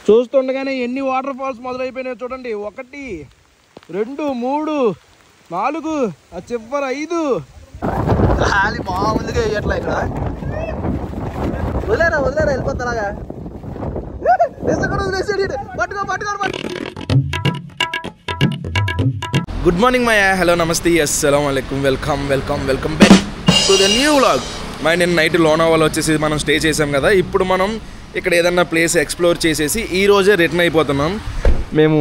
చూస్తుండగానే ఎన్ని water falls మొదలైపోయినాయో చూడండి. 1 2 3 4 ఆ చివరి 5. గాలి బాగుందిగా ఎట్లా ఇక్కడ వదిలేరా వెళ్ళిపోతాలాగా. గుడ్ మార్నింగ్ మాయా, హలో నమస్తే, అస్సలం వాలేకుమ్, welcome back to the new vlog. నేను నైట్ లోనావాలా వచ్చేసి మనం స్టే చేసాం కదా. ఇప్పుడు మనం ఇక్కడ ఏదన్నా ప్లేస్ ఎక్స్ప్లోర్ చేసేసి ఈ రోజే రిటర్న్ అయిపోతున్నాం. మేము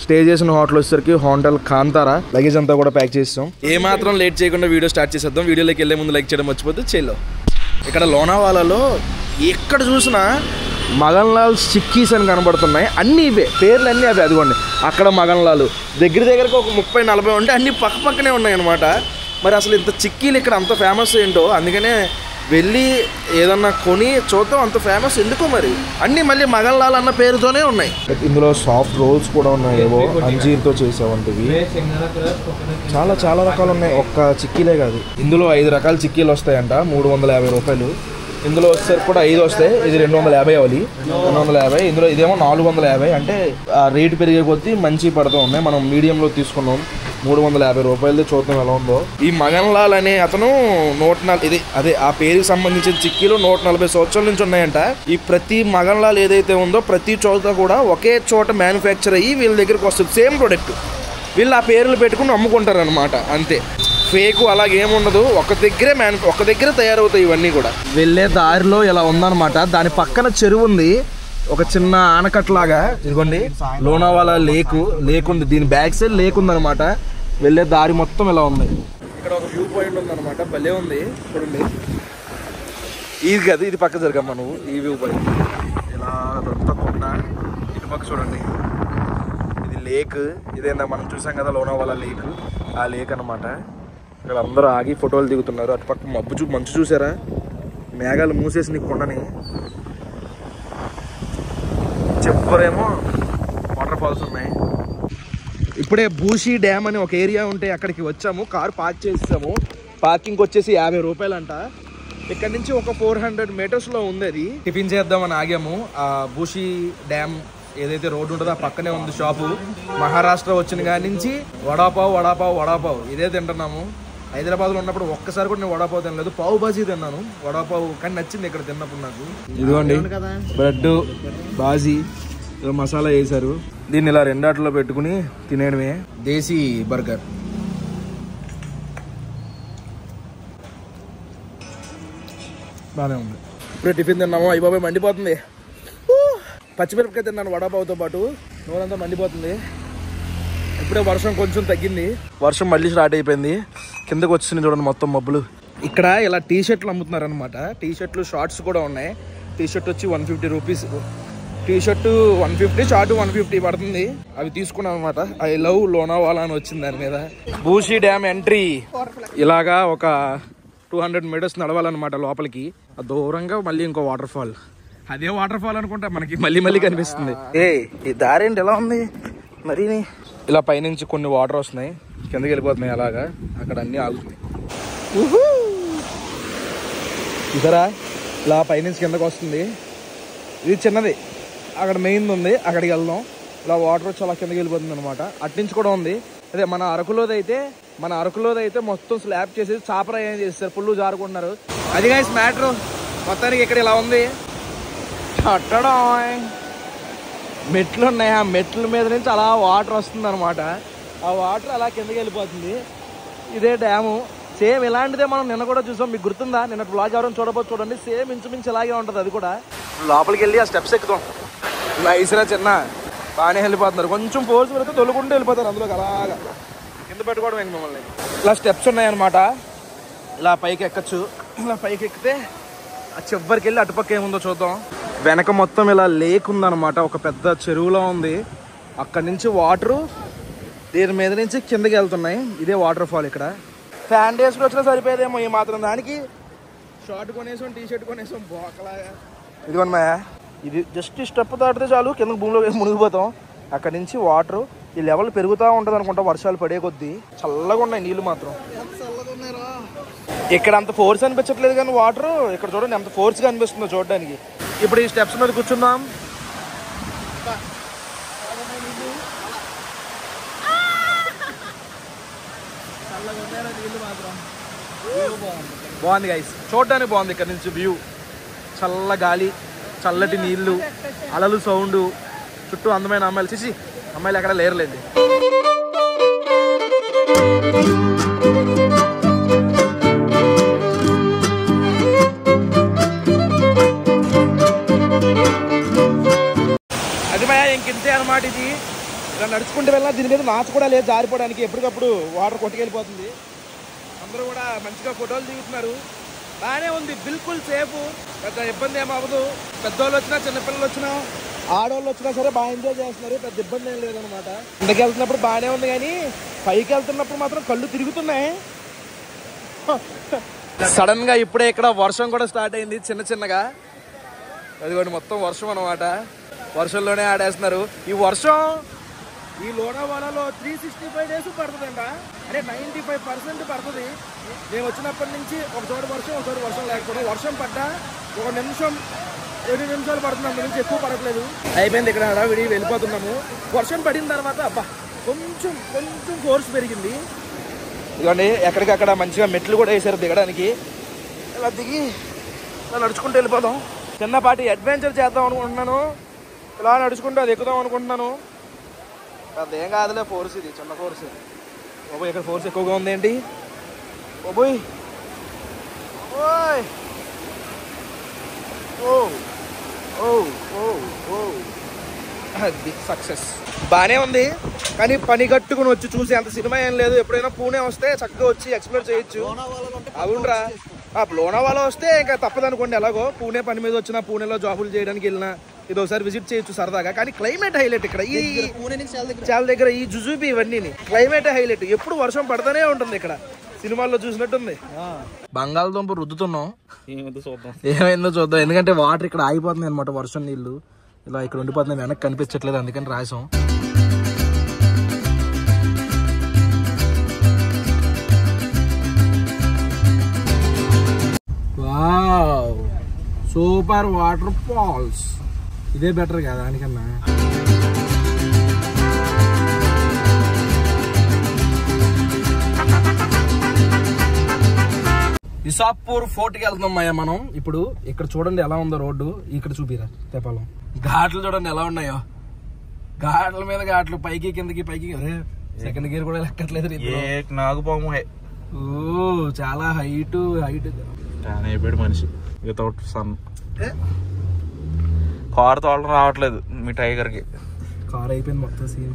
స్టే చేసిన హోటల్ వచ్చేసరికి హోటల్ కాంతారా. లగేజ్ అంతా కూడా ప్యాక్ చేస్తాం. ఏమాత్రం లేట్ చేయకుండా వీడియో స్టార్ట్ చేసేద్దాం. వీడియోలోకి వెళ్ళే ముందు లైక్ చేయడం మర్చిపోతే చెల్లో. ఇక్కడ లోనావాలాలో ఎక్కడ చూసినా మగన్ లాల్ చిక్కీస్ అని కనబడుతున్నాయి. అన్నీ ఇవే పేర్లు, అన్నీ అవే. అదిగోండి అక్కడ మగన్ లాల్ దగ్గరికి ఒక 30-40 ఉంటే అన్నీ పక్కనే ఉన్నాయి అన్నమాట. మరి అసలు ఇంత చిక్కీలు ఇక్కడ అంత ఫేమస్ ఏంటో, అందుకనే వెళ్ళి ఏదన్నా కొని చూద్దాం. అంత ఫేమస్ ఎందుకో మరి. అన్నీ మళ్ళీ మగన్ లాల్ అన్న పేరుతోనే ఉన్నాయి. ఇందులో సాఫ్ట్ రోల్స్ కూడా ఉన్నాయి, ఏవో అంజీర్తో చేసేవంటివి. చాలా రకాలు ఉన్నాయి, ఒక్క చిక్కీలే కాదు. ఇందులో 5 రకాల చిక్కీలు వస్తాయంట, 350 రూపాయలు. ఇందులో వచ్చేసరికి కూడా 5 వస్తాయి. ఇది 250 అవ్వాలి, 250. ఇందులో ఇదేమో 450. అంటే ఆ రేటు పెరిగే కొద్దీ మంచి పడుతూ ఉన్నాయి. మనం మీడియంలో తీసుకున్నాం, 350 రూపాయలది. చూద్దాం ఎలా ఉందో. ఈ మగన్ లాల్ అనే అతను 140 అదే ఆ పేరుకి సంబంధించిన చిక్కీలు 140 సంవత్సరాల నుంచి ఉన్నాయంట. ఈ ప్రతి మగన్ లాల్ ఏదైతే ఉందో ప్రతి చోట కూడా ఒకే చోట మ్యానుఫ్యాక్చర్ అయ్యి వీళ్ళ దగ్గరికి వస్తుంది. Same product. వీళ్ళు ఆ పేర్లు పెట్టుకుని అమ్ముకుంటారు అనమాట, అంతే. ఫేకు అలాగేముండదు, ఒక దగ్గర తయారవుతాయి ఇవన్నీ కూడా. వెళ్ళే దారిలో ఇలా ఉందన్నమాట. దాని పక్కన చెరువు ఉంది, ఒక చిన్న ఆనకట్లాగా. ఇదిగోండి లోనావాలా లేక్ ఉంది. దీని బ్యాక్ సైడ్ లేక్ ఉందన్నమాట. వెళ్ళే దారి మొత్తం ఇలా ఉంది. ఇక్కడ ఒక వ్యూ పాయింట్ ఉందన్నమాట, భలే ఉంది చూడండి. ఇది కదా, ఇది పక్క జరగమ్మా నువ్వు. ఈ వ్యూ పాయింట్ ఇలా అదంతా కొండ, ఇటు పక్క చూడండి. ఇది లేక్. ఇదేందా మనం చూసాం కదా లోనావాలా లేక్, ఆ లేక్ అన్నమాట. ఇక్కడ అందరూ ఆగి ఫోటోలు దిగుతున్నారు. అటుపక్క మంచు చూసారా, మేఘాలు మూసేసి నీకు కొండని. చెప్పరేమో వాటర్ ఫాల్స్ ఉన్నాయి. ఇప్పుడే బూషి డ్యామ్ అని ఒక ఏరియా ఉంటే అక్కడికి వచ్చాము. కారు పార్క్ చేసాము. పార్కింగ్ వచ్చేసి 50 రూపాయలంట. ఇక్కడ నుంచి ఒక 400 మీటర్స్లో ఉంది అది. టిఫిన్ చేద్దామని ఆగాము. ఆ బూషి డ్యామ్ ఏదైతే రోడ్డు ఉంటుందో ఆ పక్కనే ఉంది షాపు. మహారాష్ట్ర వచ్చిన కాడి నుంచి వడాపావ్ ఇదే తింటున్నాము. హైదరాబాద్లో ఉన్నప్పుడు ఒక్కసారి కూడా నేను వడాపావ్ తినలేదు. పావు బాజీ తిన్నాను, వడాపావ్ కానీ నచ్చింది ఇక్కడ తిన్నప్పుడు నాకు. ఇదిగోండి బ్రెడ్ బాజీ, మసాలా వేసారు. దీన్ని ఇలా 2 ఆటల్లో పెట్టుకుని తినేయడమే. దేశీ బర్గర్. బాగానే ఉంది. ఇప్పుడు టిఫిన్ తిన్నాము. అయిపోయి మండిపోతుంది. పచ్చిమిరపకాయ తిన్నాను వడాపావుతో పాటు, నోరంతా మండిపోతుంది. ఇప్పుడే వర్షం కొంచెం తగ్గింది. వర్షం మళ్ళీ స్టార్ట్ అయిపోయింది. కిందకు వచ్చింది చూడండి మొత్తం మబ్బులు. ఇక్కడ ఇలా టీ షర్ట్లు అమ్ముతున్నారు అనమాట. టీ షర్ట్లు షార్ట్స్ కూడా ఉన్నాయి. టీ షర్ట్ వచ్చి 150 రూపీస్. టీ షర్టు 150, షార్ట్ 150 పడుతుంది. అవి తీసుకున్నాం అనమాట. ఐ లవ్ లోనావాలా అని వచ్చింది దాని మీద. బూషి డ్యామ్ ఎంట్రీ ఇలాగా ఒక 200 మీటర్స్ నడవాలన్నమాట లోపలికి. దూరంగా మళ్ళీ ఇంకో వాటర్ ఫాల్. అదే వాటర్ ఫాల్ అనుకుంటా మనకి మళ్ళీ కనిపిస్తుంది. ఈ దారి ఏంటి ఎలా ఉంది మరి. ఇలా పైనుంచి కొన్ని వాటర్ వస్తున్నాయి, కిందకి వెళ్ళిపోతున్నాయి. అలాగా అక్కడ అన్నీ ఆగుతున్నాయి. ఇదరా ఇలా పైనుంచి కిందకు వస్తుంది. ఇది చిన్నది, అక్కడ మెయిన్ ఉంది, అక్కడికి వెళ్దాం. ఇలా వాటర్ వచ్చి అలా కిందకి వెళ్ళిపోతుంది అనమాట. అట్నుంచి కూడా ఉంది. అదే మన అరకులోది అయితే మొత్తం స్లాబ్ చేసేసి చాపరా ఏం చేస్తారు, పుల్లు జారుకుంటున్నారు. అది గైస్ మ్యాటర్. మొత్తానికి ఇక్కడ ఇలా ఉంది. మెట్లు ఉన్నాయి. ఆ మెట్ల మీద నుంచి అలా వాటర్ వస్తుంది అనమాట. ఆ వాటర్ అలా కిందకి వెళ్ళిపోతుంది. ఇదే డ్యాము. సేమ్ ఇలాంటిదే మనం నిన్న కూడా చూసాం. మీకు గుర్తుందా? నిన్న బ్లాగ్ ఎవరైనా చూడబోతు చూడండి. సేమ్ ఇంచుమించు ఇలాగే ఉంటుంది. అది కూడా లోపలికి వెళ్ళి ఆ స్టెప్స్ ఎక్కుతాం. నైస్రా చిన్న బాగానే వెళ్ళిపోతున్నారు. కొంచెం ఫోర్స్ పెడితే తొలుకుంటూ వెళ్ళిపోతారు అందులోకి. అలాగా కింద పెట్టుకోవడం ఏంటి మిమ్మల్ని. ఇలా స్టెప్స్ ఉన్నాయన్నమాట. ఇలా పైకి ఎక్కచ్చు. ఇలా పైకి ఎక్కితే ఆ చివరికి వెళ్ళి అటుపక్క ఏముందో చూద్దాం. వెనక మొత్తం ఇలా లేక్ ఉందన్నమాట. ఒక పెద్ద చెరువులో ఉంది. అక్కడి నుంచి వాటరు దీని మీద నుంచి కిందకి వెళ్తున్నాయి. ఇదే వాటర్ ఫాల్. ఇక్కడ ఫ్యాన్ డేస్కి వచ్చినా సరిపోయేదేమో ఈ మాత్రం దానికి. షార్ట్ కొనేసాం, టీ షర్ట్ కొనేసాం బోకలాగా. ఇదిగోనమ్మా, ఇది జస్ట్ స్టెప్ దాటితే చాలు కిందకి భూమిలో మునిగిపోతాం. అక్కడి నుంచి వాటరు ఈ లెవెల్ పెరుగుతూ ఉంటుంది అనుకుంటా వర్షాలు పడే కొద్దీ. చల్లగా ఉన్నాయి నీళ్ళు మాత్రం. ఇక్కడ అంత ఫోర్స్ అనిపించట్లేదు కానీ వాటర్ ఇక్కడ చూడండి ఎంత ఫోర్స్గా అనిపిస్తుందో చూడడానికి. ఇప్పుడు ఈ స్టెప్స్ మీద కూర్చుందాం. బాగుంది గైస్, చూడడానికి బాగుంది. ఇక్కడ నుంచి వ్యూ, చల్ల గాలి, చల్లటి నీళ్లు, అలలు సౌండ్, చుట్టూ అందమైన అమ్మాయిలు. చిచి, అమ్మాయిలు ఎక్కడ లేరులేండి. అది భయ ఇంకింతే అనమాట. ఇది ఇలా నడుచుకుంటూ వెళ్ళినా దీని మీద నాచు కూడా లేదు జారిపోవడానికి. ఎప్పటికప్పుడు వాటర్ కొట్టుకెళ్ళిపోతుంది. అందరూ కూడా మంచిగా ఫోటోలు దిగుతున్నారు. బాగానే ఉంది, బిల్కుల్ సేఫ్, పెద్ద ఇబ్బంది ఏమి అవ్వదు. పెద్దోళ్ళు వచ్చినా చిన్నపిల్లలు వచ్చినా ఆడవాళ్ళు వచ్చినా సరే బాగా ఎంజాయ్ చేస్తున్నారు. పెద్ద ఇబ్బంది ఏం లేదనమాట. కిందకి వెళ్తున్నప్పుడు బాగానే ఉంది, కానీ పైకి వెళ్తున్నప్పుడు మాత్రం కళ్ళు తిరుగుతున్నాయి. సడన్ గా ఇప్పుడే ఇక్కడ వర్షం కూడా స్టార్ట్ అయింది చిన్న చిన్నగా. అదిగోండి మొత్తం వర్షం అనమాట. వర్షంలోనే ఆడేస్తున్నారు. ఈ వర్షం ఈ లోనావాలాలో 365 days పడుతుందంట. అంటే 95% పడుతుంది. మేము వచ్చినప్పటి నుంచి ఒక చోట వర్షం లేకపోతే, వర్షం పడ్డా 1 నిమిషం 7 నిమిషాలు పడుతుంది, అంత నుంచి ఎక్కువ పడట్లేదు. అయిపోయింది ఇక్కడ హడావిడి, వెళ్ళిపోతున్నాము. వర్షం పడిన తర్వాత అబ్బా కొంచెం ఫోర్స్ పెరిగింది. ఇదిగోండి ఎక్కడికక్కడ మంచిగా మెట్లు కూడా వేసారు దిగడానికి. ఇలా దిగి ఇలా నడుచుకుంటూ వెళ్ళిపోదాం. చిన్నపాటి అడ్వెంచర్ చేద్దాం అనుకుంటున్నాను. ఇలా నడుచుకుంటూ అది ఎక్కుదాం అనుకుంటున్నాను. అదేం కాదులే, ఫోర్స్ ఇది చిన్న ఫోర్స్. బాబోయ్ ఇక్కడ ఫోర్స్ ఎక్కువగా ఉంది ఏంటి బాబోయ్. అది సక్సెస్. బాగానే ఉంది, కానీ పని కట్టుకుని వచ్చి చూసి అంత సినిమా ఏం లేదు. ఎప్పుడైనా పూణే వస్తే చక్కగా వచ్చి ఎక్స్ప్లోర్ చేయొచ్చు. అవునరా, లోనావాలా వస్తే ఇంకా తప్పదనుకోండి. ఎలాగో పూణే పని మీద వచ్చినా, పూణేలో జాబులు చేయడానికి వెళ్ళినా ఇది ఒకసారి విజిట్ చేయొచ్చు సరదాగా. కానీ క్లైమేట్ హైలైట్ ఇక్కడ. ఈ చాలా దగ్గర ఈ జుజుబి ఇవన్నీ క్లైమేట్ హైలైట్. ఎప్పుడు వర్షం పడుతూనే ఉంటుంది ఇక్కడ, సినిమాల్లో చూసినట్టుంది. బంగాళదుంప రుద్దుతున్నాం, ఏమైందో చూద్దాం. ఎందుకంటే వాటర్ ఇక్కడ ఆగిపోతుంది అనమాట. వర్షం నీళ్లు ఇలా ఇక్కడ ఉండిపోతుంది, వెనక్కి కనిపించట్లేదు, అందుకని రాసాం. Wow, super waterfalls. ఇదే బెటర్ కదా దానికన్నా. విసాపూర్ ఫోర్ట్కి వెళ్తున్నాం అయ్యా మనం ఇప్పుడు. ఇక్కడ చూడండి ఎలా ఉందో రోడ్డు. ఇక్కడ చూపిరా తెపాలం. ఘాట్లు చూడండి ఎలా ఉన్నాయో. ఘాట్ల మీద ఘాట్లు, పైకి కిందకి పైకి. సెకండ్ గేర్ కూడా లెక్కట్లేదు. నాగుపాము చాలా హైట్ అయిపోయాడు మనిషి. వితౌట్ సన్ కార్ తోలడం రావట్లేదు మీ టైగర్ కి. కార్ అయిపోయింది మొత్తం సీన్.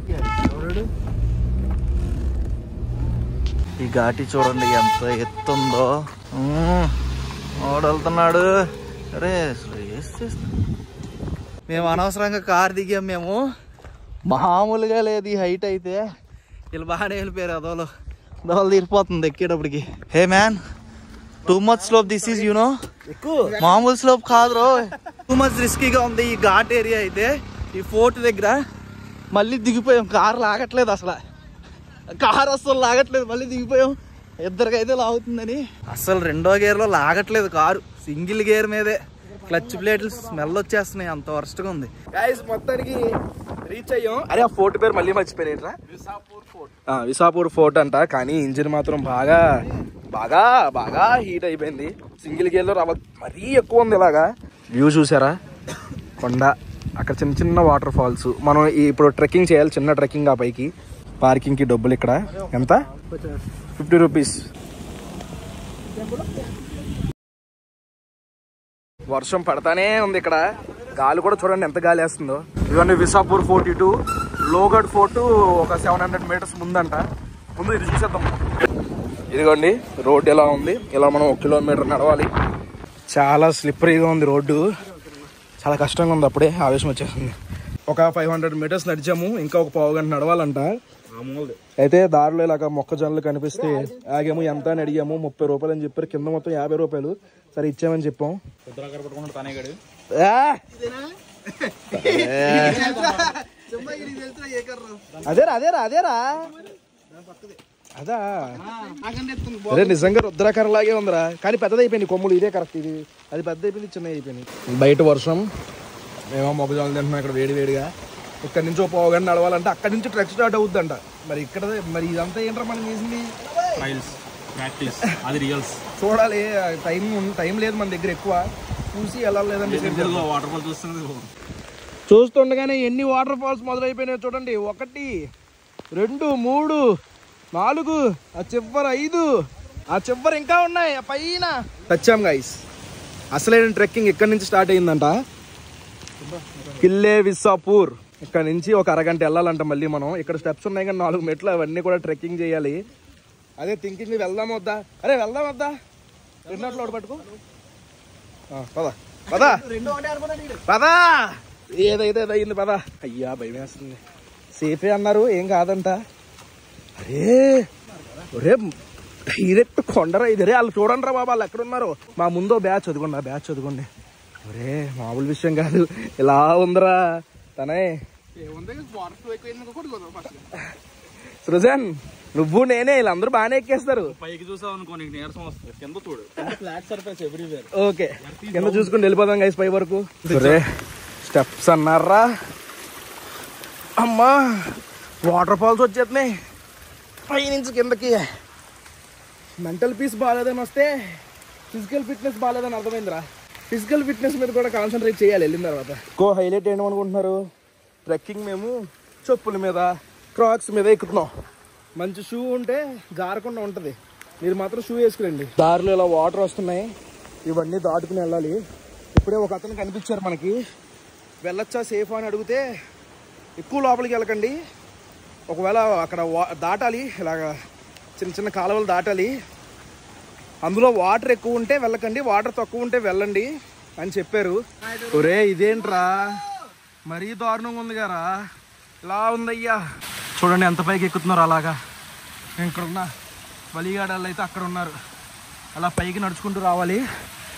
ఈ ఘాటి చూడండి ఎంత ఎత్తుందో. వెళ్తున్నాడు. అరే మేము అనవసరంగా కార్ దిగాం. మేము మామూలుగా లేదు ఈ హైట్ అయితే. వీళ్ళు బాగానే వెళ్ళిపోయారు. దోలు తీరిపోతుంది ఎక్కేటప్పటికి. Hey man, too much slope this is you know. మామూలు స్లోప్ కాదు రో, టూ మచ్ రిస్కీగా ఉంది ఈ ఘాట్ ఏరియా అయితే. ఈ ఫోర్ట్ దగ్గర మళ్ళీ దిగిపోయాం. కార్ లాగట్లేదు అసలు, కార్ అస్సలు లాగట్లేదు. మళ్ళీ దిగిపోయాం. ఇద్దరికైతే లాగుతుందని. అస్సలు రెండో గేర్లో లాగట్లేదు కారు, సింగిల్ గేర్ మీదే. క్లచ్ ప్లేట్లు స్మెల్ వచ్చేస్తున్నాయి, అంత వరస్ట్గా ఉంది. గైస్ మొత్తానికి రీచ్ అయ్యాం. అరే ఆ ఫోర్ట్ పేరు మళ్ళీ మర్చిపోయినట్రా, విసాపూర్ ఫోర్ట్ అంట. కానీ ఇంజిన్ మాత్రం బాగా బాగా బాగా హీట్ అయిపోయింది. సింగిల్ గేర్లో మరీ ఎక్కువ ఉంది. ఇలాగా వ్యూ చూసారా, కొండ, అక్కడ చిన్న చిన్న వాటర్ ఫాల్స్. మనం ఇప్పుడు ట్రెక్కింగ్ చేయాలి, చిన్న ట్రెక్కింగ్. ఆ పైకి పార్కింగ్కి డబ్బులు ఇక్కడ ఎంత, 50 రూపీస్. వర్షం పడతానే ఉంది ఇక్కడ. గాలి కూడా చూడండి ఎంత గాలి వేస్తుందో. ఇవన్నీ విసాపూర్ ఫోర్ట్. ఇటు లోగఢ్ ఫోర్ట్ ఒక 700 meters ముందంట. ముందు ఇది చూసేద్దాం. ఇదిగోండి రోడ్డు ఎలా ఉంది. ఇలా మనం 1 kilometer నడవాలి. చాలా స్లిప్పరీగా ఉంది రోడ్డు, చాలా కష్టంగా ఉంది. అప్పుడే ఆవేశం వచ్చేసింది. ఒక 500 meters నడిచాము, ఇంకా ఒక పావు గంట నడవాలంట. అయితే దారిలో ఇలాగ మొక్కజొన్నలు కనిపిస్తే ఆగాము. ఎంత అని అడిగాము, 30 రూపాయలు అని చెప్పారు. కింద మొత్తం 50 రూపాయలు. సరే ఇచ్చామని చెప్పాం. అదేరా అదా. అదే నిజంగా రుద్రాకర లాగే ఉందిరా, కానీ పెద్దది అయిపోయింది కొమ్ములు. ఇదే కరెక్ట్. ఇది అది పెద్ద అయిపోయింది, చిన్న అయిపోయింది. బయట వర్షం, మేము మొక్కజొన్నలు తింటున్నాం ఇక్కడ వేడి వేడిగా. ఇక్కడ నుంచి ఒక పావు గంట నడవాలంటే అక్కడి నుంచి ట్రెక్ స్టార్ట్ అవుద్దంట. మరి ఇక్కడ మరి ఇదంతా ఏంట్రా మనం చేసింది? ప్రాక్టీస్, అది రియల్స్. చూడాలి, టైం లేదు మన దగ్గర ఎక్కువ, చూసి వెళ్ళాలి. లేదంటే వాటర్ ఫాల్ చూస్తుండగానే ఎన్ని వాటర్ ఫాల్స్ మొదలైపోయినాయో చూడండి. 1 2 3 4, ఆ చివరి 5, ఆ చివరి ఇంకా ఉన్నాయి పైన. వచ్చాం గైస్, అసలైన ట్రెక్కింగ్ ఇక్కడ నుంచి స్టార్ట్ అయిందంట. కిల్లే విస్సాపూర్. ఇక్కడ నుంచి ఒక అరగంట వెళ్ళాలంట. మళ్ళీ మనం ఇక్కడ స్టెప్స్ ఉన్నాయి కానీ 4 మెట్లు, అవన్నీ కూడా ట్రెక్కింగ్ చేయాలి. అదే థింకింగ్, వెళ్దాం వద్దా? అరే వెళ్దాం వద్దా? 2 పట్టుకో, పదా పదా పదా. ఏదైతే అయింది పదా. అయ్యా భయం వేస్తుంది. సేఫే అన్నారు, ఏం కాదంట. అరే ఒరే డైరెక్ట్ కొండరా ఇది. రే వాళ్ళు చూడండి రా బాబా, వాళ్ళు ఎక్కడున్నారు. మా ముందో బ్యాచ్ చదువుకోండి, ఆ బ్యాచ్ చదువుకోండి. ఒరే మామూలు విషయం కాదు, ఇలా ఉందిరా తనే. సృజన్ నువ్వు నేనే, వీళ్ళందరూ బాగానే ఎక్కేస్తారు. పైకి చూసావు అనుకో నీకు నీరసం వస్తుంది. కింద చూడు, ఫ్లాట్ సర్ఫేస్ ఎవ్రీవేర్. ఓకే, కింద చూసుకుని వెళ్ళిపోదాం గైస్ పై వరకు. ఒరే స్టెప్స్ అన్నారా, అమ్మా వాటర్ ఫాల్స్ వచ్చేస్తున్నాయి పై నుంచి కిందకి. మెంటల్ పీస్ బాగాలేదని వస్తే ఫిజికల్ ఫిట్నెస్ బాగాలేదని అర్థమైందిరా. ఫిజికల్ ఫిట్నెస్ మీద కూడా కాన్సన్ట్రేట్ చేయాలి వెళ్ళిన తర్వాత. ఎక్కువ హైలైట్ ఏంటనుకుంటున్నారు, ట్రెక్కింగ్ మేము చెప్పుల మీద, క్రాక్స్ మీద ఎక్కుతున్నాం. మంచి షూ ఉంటే జారకుండా ఉంటుంది. మీరు మాత్రం షూ వేసుకురండి. దారిలో ఇలా వాటర్ వస్తున్నాయి, ఇవన్నీ దాటుకుని వెళ్ళాలి. ఇప్పుడే ఒక అతను కనిపించారు మనకి. వెళ్ళొచ్చా సేఫ్ అని అడిగితే, ఎక్కువ లోపలికి వెళ్ళకండి, ఒకవేళ అక్కడ దాటాలి, ఇలాగా చిన్న చిన్న కాలువలు దాటాలి, అందులో వాటర్ ఎక్కువ ఉంటే వెళ్ళకండి, వాటర్ తక్కువ ఉంటే వెళ్ళండి అని చెప్పారు. ఒరే ఇదేంట్రా మరీ దారుణంగా ఉంది గారా, ఇలా ఉందయ్యా. చూడండి ఎంత పైకి ఎక్కుతున్నారు. అలాగా ఇక్కడున్న బలిగాడాళ్ళు అయితే అక్కడ ఉన్నారు. అలా పైకి నడుచుకుంటూ రావాలి.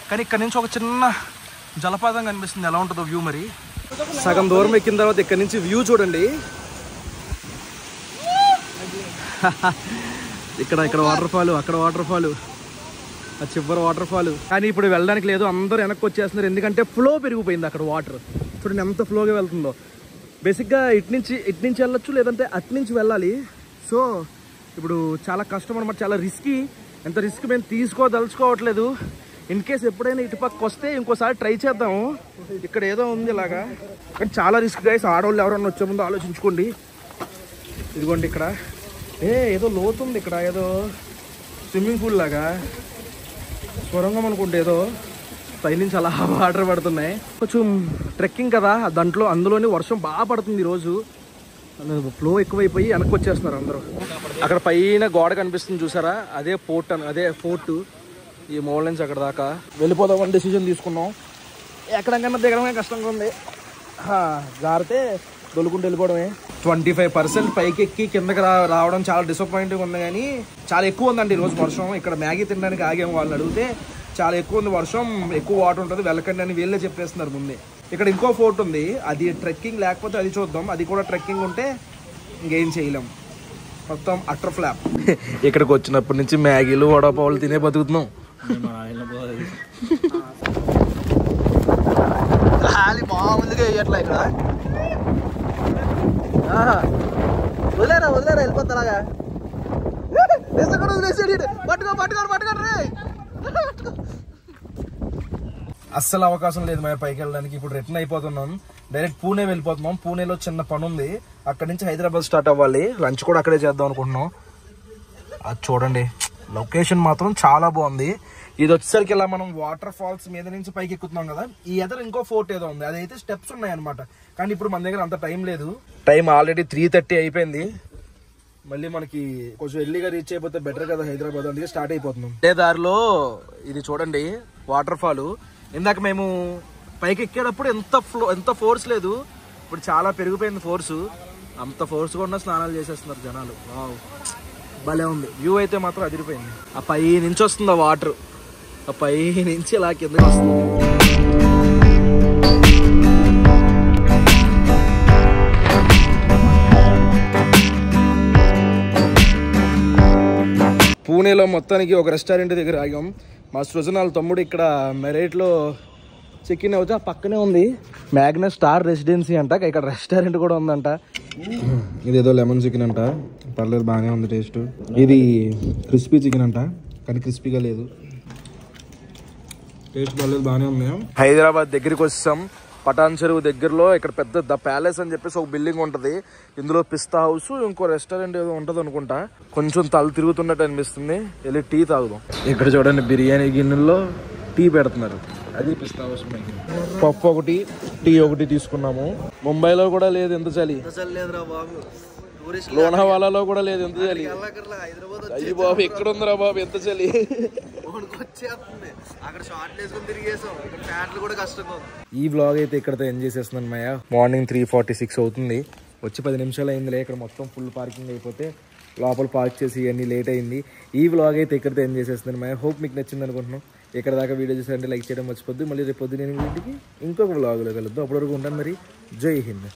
కానీ ఇక్కడ నుంచి ఒక చిన్న జలపాతం కనిపిస్తుంది, ఎలా ఉంటుందో వ్యూ. మరి సగం దూరం ఎక్కిన తర్వాత ఇక్కడ నుంచి వ్యూ చూడండి. ఇక్కడ వాటర్ ఫాల్, అక్కడ వాటర్ ఫాల్, ఆ చివరి వాటర్ ఫాల్. కానీ ఇప్పుడు వెళ్ళడానికి లేదు, అందరూ వెనక్కి వచ్చేస్తున్నారు. ఎందుకంటే ఫ్లో పెరిగిపోయింది అక్కడ. వాటర్ చూడండి ఎంత ఫ్లోగా వెళ్తుందో. బేసిక్గా ఇటు నుంచి వెళ్ళొచ్చు, లేదంటే అటు నుంచి వెళ్ళాలి. సో ఇప్పుడు చాలా కష్టం అనమాట, చాలా రిస్కీ. ఎంత రిస్క్ మేము తీసుకోదలుచుకోవట్లేదు. ఇన్ కేస్ ఎప్పుడైనా ఇటు పక్క వస్తే ఇంకోసారి ట్రై చేద్దాము. ఇక్కడ ఏదో ఉంది ఇలాగా, కానీ చాలా రిస్క్ గైస్. ఆడవాళ్ళు ఎవరన్నా వచ్చే ముందు ఆలోచించుకోండి. ఇదిగోండి ఇక్కడ ఏదో లోతు ఉంది, ఇక్కడ ఏదో స్విమ్మింగ్ పూల్ లాగా సొరంగం అనుకుంటే, ఏదో పైనుంచి అలా వాటర్ పడుతున్నాయి. కొంచెం ట్రెక్కింగ్ కదా అందులోని వర్షం బాగా పడుతుంది ఈరోజు. ఫ్లో ఎక్కువైపోయి వెనక్కి వచ్చేస్తున్నారు అందరూ. అక్కడ పైన గోడ కనిపిస్తుంది చూసారా, అదే ఫోర్ట్. ఈ మూల నుంచి అక్కడ దాకా వెళ్ళిపోదామని డెసిజన్ తీసుకున్నాం. ఎక్కడికన్నా దిగడమే కష్టంగా ఉంది. జారితే దొలుకుంటూ వెళ్ళిపోవడమే. 25% పైకి ఎక్కి కిందకి రావడం చాలా డిసప్పాయింటింగ్ ఉంది. కానీ చాలా ఎక్కువ ఉందండి ఈరోజు వర్షం. ఇక్కడ మ్యాగీ తినడానికి ఆగాము, వాళ్ళని అడిగితే చాలా ఎక్కువ ఉంది వర్షం, ఎక్కువ వాటర్ ఉంటుంది, వెళ్ళకండి అని వీళ్ళే చెప్పేస్తున్నారు ముందే. ఇక్కడ ఇంకో ఫోర్ట్ ఉంది, అది ట్రెక్కింగ్ లేకపోతే అది చూద్దాం. అది కూడా ట్రెక్కింగ్ ఉంటే ఇంకేం చేయలేం, మొత్తం అట్టర్ ఫ్లాప్. ఇక్కడికి వచ్చినప్పటి నుంచి మ్యాగీలు వడపావులు తినే బతుకుతున్నాం. మామూలుగా వేయట్లా ఇక్కడ. వదిలేరా వెళ్ళిపోతాలాగా. అస్సలు అవకాశం లేదు మేము పైకి వెళ్ళడానికి. ఇప్పుడు రిటర్న్ అయిపోతున్నాం, డైరెక్ట్ పూణే వెళ్ళిపోతున్నాం. పూణేలో చిన్న పని ఉంది, అక్కడి నుంచి హైదరాబాద్ స్టార్ట్ అవ్వాలి. లంచ్ కూడా అక్కడే చేద్దాం అనుకుంటున్నాం. అది చూడండి, లొకేషన్ మాత్రం చాలా బాగుంది. ఇది వచ్చేసరికి ఇలా మనం వాటర్ ఫాల్స్ మీద నుంచి పైకి ఎక్కుతున్నాం కదా. ఈ ఎదురు ఇంకో ఫోర్ట్ ఏదో ఉంది, అదైతే స్టెప్స్ ఉన్నాయి అనమాట. కానీ ఇప్పుడు మన దగ్గర అంత టైం లేదు. టైం ఆల్రెడీ 3:30 అయిపోయింది. మళ్ళీ మనకి కొంచెం ఎర్లీగా రీచ్ అయిపోతే బెటర్ కదా హైదరాబాద్, అందుకే స్టార్ట్ అయిపోతున్నాం. అదే దారిలో ఇది చూడండి వాటర్ ఫాల్. ఇందాక మేము పైకి ఎక్కేటప్పుడు ఎంత ఫోర్స్ లేదు, ఇప్పుడు చాలా పెరిగిపోయింది ఫోర్సు. అంత ఫోర్స్ కూడా స్నానాలు చేసేస్తున్నారు జనాలు. వావ్ భలే ఉంది వ్యూ అయితే మాత్రం అదిరిపోయింది. ఆ పై నుంచి వస్తుంది ఆ వాటర్, ఆ పై నుంచి ఇలా కిందకి వస్తుంది. పూణేలో మొత్తానికి ఒక రెస్టారెంట్ దగ్గర ఆగాం. మా సృజనాల తమ్ముడు ఇక్కడ మెరైట్లో చెక్ ఇన్ అవచ్చు. ఆ పక్కనే ఉంది మ్యాగ్నస్ స్టార్ రెసిడెన్సీ అంట, ఇక్కడ రెస్టారెంట్ కూడా ఉందంట. ఇదేదో లెమన్ చికెన్ అంట, పర్లేదు బాగానే ఉంది టేస్ట్. ఇది క్రిస్పీ చికెన్ అంట, కానీ క్రిస్పీగా లేదు. టేస్ట్ పర్లేదు బాగానే ఉంది. హైదరాబాద్ దగ్గరికి వచ్చాం, పటాన్ చెరువు దగ్గరలో. ఇక్కడ పెద్ద ద ప్యాలెస్ అని చెప్పేసి ఒక బిల్డింగ్ ఉంటుంది. ఇందులో పిస్తా హౌస్, ఇంకో రెస్టారెంట్ ఏదో ఉంటుంది అనుకుంటా. కొంచెం తల తిరుగుతున్నట్టు అనిపిస్తుంది, వెళ్ళి టీ తాగుదాం. ఇక్కడ చూడండి బిర్యానీ గిన్నెల్లో టీ పెడుతున్నారు, అది పిస్తా హౌస్. పప్పు ఒకటి, టీ ఒకటి తీసుకున్నాము. ముంబైలో కూడా లేదు ఎంత చలి, లోనావాలాలో కూడా లేదు ఎంత చలి. అయ్యి బాబు ఎక్కడ ఉందిరా బాబు ఎంత చలి. ఈ వ్లాగ్ అయితే ఇక్కడతో ఎంజాయ్ చేస్తున్నాను మాయా. మార్నింగ్ 3:46 అవుతుంది. వచ్చి 10 నిమిషాలు అయిందిలే. ఇక్కడ మొత్తం ఫుల్ పార్కింగ్ అయిపోతే లోపల పార్క్ చేసి ఇవన్నీ లేట్ అయింది. ఈ వ్లాగ్ అయితే ఇక్కడతో ఎంజాయ్ చేస్తున్నాను మాయా. హోప్ మీకు నచ్చింది అనుకుంటున్నాం. ఇక్కడ దాకా వీడియో చూసారంటే లైక్ చేయడం మర్చిపోద్దు. మళ్ళీ రేపు పొద్దున 8 గంటలకి ఇంకొక వ్లాగ్లో కలుద్దాం. అప్పటివరకు ఉంటాను మరి. జై హింద్.